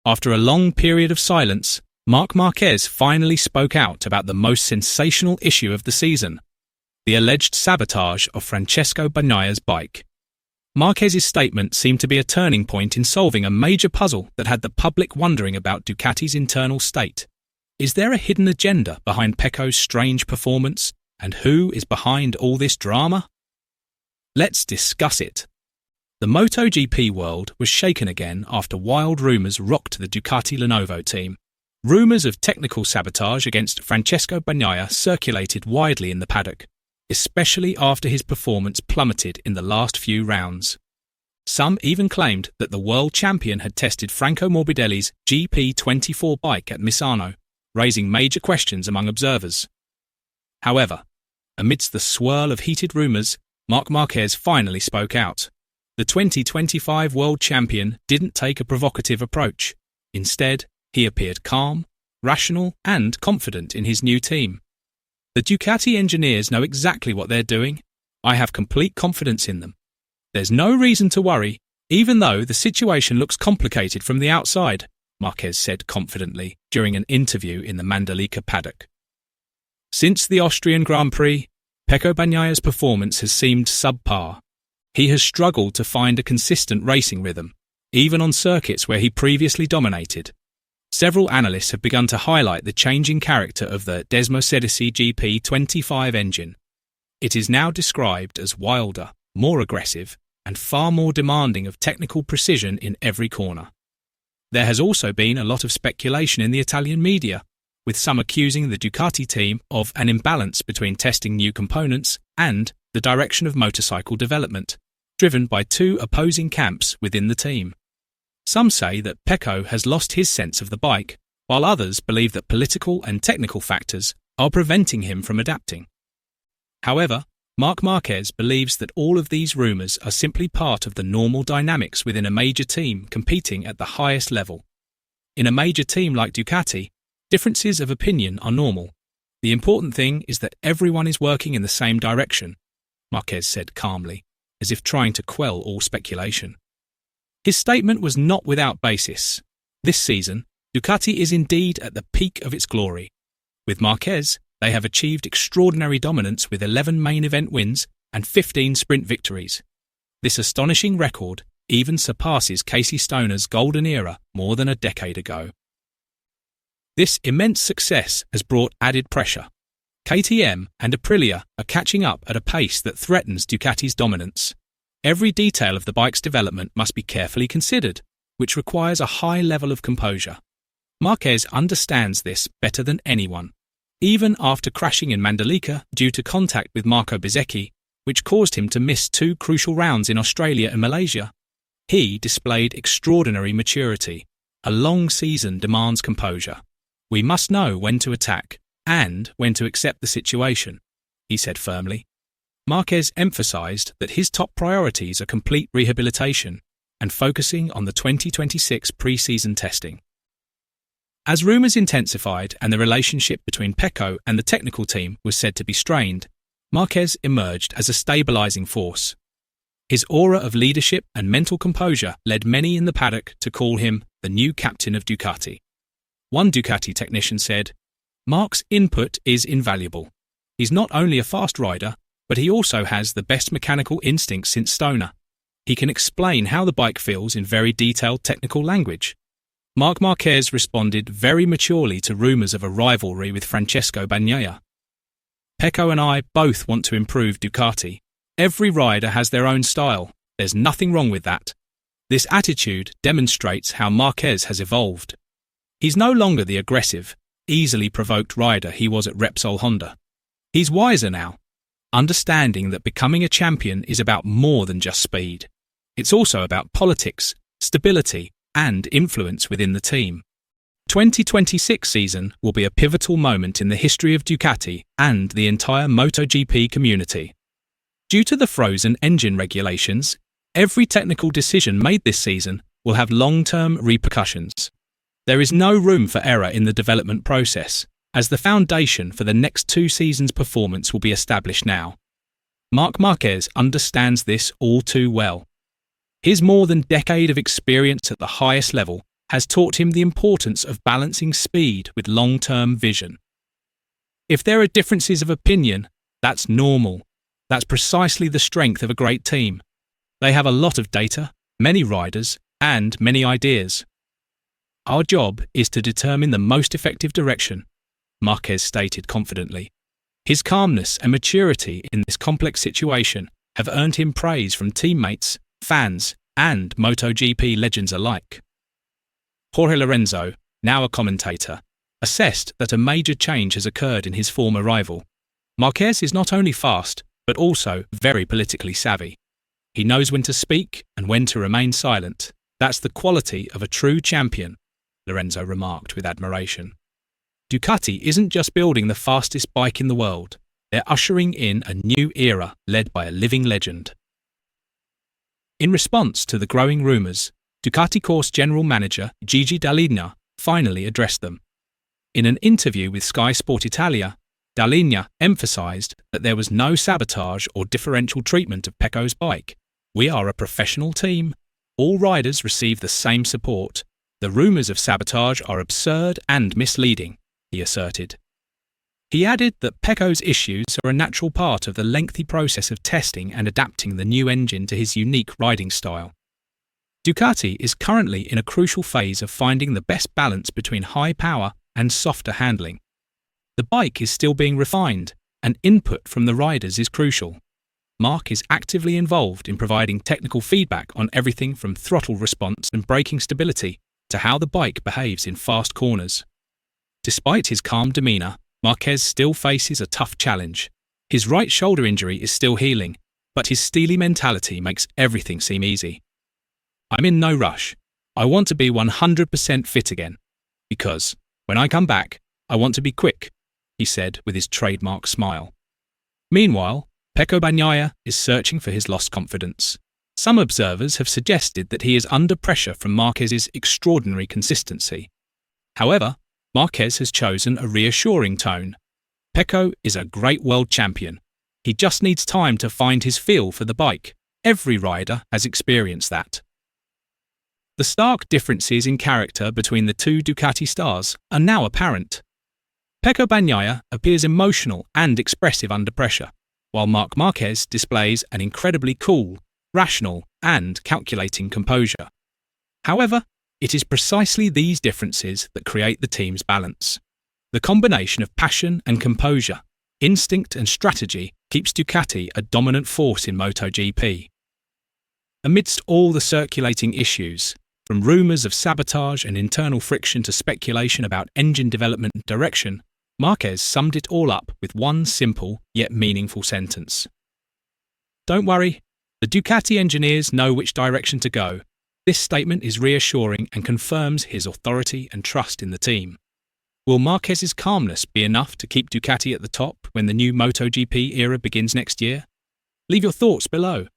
After a long period of silence, Marc Márquez finally spoke out about the most sensational issue of the season, the alleged sabotage of Pecco Bagnaia's bike. Márquez's statement seemed to be a turning point in solving a major puzzle that had the public wondering about Ducati's internal state. Is there a hidden agenda behind Pecco's strange performance, and who is behind all this drama? Let's discuss it. The MotoGP world was shaken again after wild rumours rocked the Ducati Lenovo team. Rumours of technical sabotage against Pecco Bagnaia circulated widely in the paddock, especially after his performance plummeted in the last few rounds. Some even claimed that the world champion had tested Franco Morbidelli's GP24 bike at Misano, raising major questions among observers. However, amidst the swirl of heated rumours, Marc Márquez finally spoke out. The 2025 world champion didn't take a provocative approach. Instead, he appeared calm, rational, and confident in his new team. The Ducati engineers know exactly what they're doing. I have complete confidence in them. There's no reason to worry, even though the situation looks complicated from the outside, Marquez said confidently during an interview in the Mandalika paddock. Since the Austrian Grand Prix, Pecco Bagnaia's performance has seemed subpar. He has struggled to find a consistent racing rhythm, even on circuits where he previously dominated. Several analysts have begun to highlight the changing character of the Desmosedici GP25 engine. It is now described as wilder, more aggressive, and far more demanding of technical precision in every corner. There has also been a lot of speculation in the Italian media, with some accusing the Ducati team of an imbalance between testing new components and the direction of motorcycle development, driven by two opposing camps within the team. Some say that Pecco has lost his sense of the bike, while others believe that political and technical factors are preventing him from adapting. However, Marc Márquez believes that all of these rumours are simply part of the normal dynamics within a major team competing at the highest level. In a major team like Ducati, differences of opinion are normal. The important thing is that everyone is working in the same direction, Márquez said calmly, as if trying to quell all speculation. His statement was not without basis. This season, Ducati is indeed at the peak of its glory. With Marquez, they have achieved extraordinary dominance with 11 main event wins and 15 sprint victories. This astonishing record even surpasses Casey Stoner's golden era more than a decade ago. This immense success has brought added pressure. KTM and Aprilia are catching up at a pace that threatens Ducati's dominance. Every detail of the bike's development must be carefully considered, which requires a high level of composure. Marquez understands this better than anyone. Even after crashing in Mandalika due to contact with Marco Bezzecchi, which caused him to miss two crucial rounds in Australia and Malaysia, he displayed extraordinary maturity. A long season demands composure. We must know when to attack and when to accept the situation, he said firmly. Marquez emphasised that his top priorities are complete rehabilitation and focusing on the 2026 pre-season testing. As rumours intensified and the relationship between Pecco and the technical team was said to be strained, Marquez emerged as a stabilising force. His aura of leadership and mental composure led many in the paddock to call him the new captain of Ducati. One Ducati technician said, "Marc's input is invaluable. He's not only a fast rider, but he also has the best mechanical instincts since Stoner. He can explain how the bike feels in very detailed technical language." Marc Márquez responded very maturely to rumours of a rivalry with Pecco Bagnaia. "Pecco and I both want to improve Ducati. Every rider has their own style. There's nothing wrong with that. This attitude demonstrates how Marquez has evolved. He's no longer the aggressive, easily provoked rider he was at Repsol Honda. He's wiser now, understanding that becoming a champion is about more than just speed. It's also about politics, stability, and influence within the team. 2026 season will be a pivotal moment in the history of Ducati and the entire MotoGP community. Due to the frozen engine regulations, every technical decision made this season will have long-term repercussions. There is no room for error in the development process, as the foundation for the next 2 seasons' performance will be established now. Marc Márquez understands this all too well. His more than decade of experience at the highest level has taught him the importance of balancing speed with long-term vision. If there are differences of opinion, that's normal. That's precisely the strength of a great team. They have a lot of data, many riders, and many ideas. Our job is to determine the most effective direction, Marquez stated confidently. His calmness and maturity in this complex situation have earned him praise from teammates, fans, and MotoGP legends alike. Jorge Lorenzo, now a commentator, assessed that a major change has occurred in his former rival. Marquez is not only fast, but also very politically savvy. He knows when to speak and when to remain silent. That's the quality of a true champion, Lorenzo remarked with admiration. Ducati isn't just building the fastest bike in the world, they're ushering in a new era led by a living legend. In response to the growing rumours, Ducati course general manager Gigi Dall'Igna finally addressed them. In an interview with Sky Sport Italia, Dall'Igna emphasised that there was no sabotage or differential treatment of Pecco's bike. We are a professional team. All riders receive the same support. The rumours of sabotage are absurd and misleading, he asserted. He added that Pecco's issues are a natural part of the lengthy process of testing and adapting the new engine to his unique riding style. Ducati is currently in a crucial phase of finding the best balance between high power and softer handling. The bike is still being refined, and input from the riders is crucial. Marc is actively involved in providing technical feedback on everything from throttle response and braking stability to how the bike behaves in fast corners. Despite his calm demeanour, Marquez still faces a tough challenge. His right shoulder injury is still healing, but his steely mentality makes everything seem easy. I'm in no rush. I want to be 100% fit again. Because, when I come back, I want to be quick, he said with his trademark smile. Meanwhile, Pecco Bagnaia is searching for his lost confidence. Some observers have suggested that he is under pressure from Marquez's extraordinary consistency. However, Marquez has chosen a reassuring tone. Pecco is a great world champion. He just needs time to find his feel for the bike. Every rider has experienced that. The stark differences in character between the two Ducati stars are now apparent. Pecco Bagnaia appears emotional and expressive under pressure, while Marc Márquez displays an incredibly cool, rational, and calculating composure. However, it is precisely these differences that create the team's balance. The combination of passion and composure, instinct and strategy keeps Ducati a dominant force in MotoGP. Amidst all the circulating issues, from rumours of sabotage and internal friction to speculation about engine development and direction, Marquez summed it all up with one simple yet meaningful sentence. Don't worry, the Ducati engineers know which direction to go. This statement is reassuring and confirms his authority and trust in the team. Will Marquez's calmness be enough to keep Ducati at the top when the new MotoGP era begins next year? Leave your thoughts below.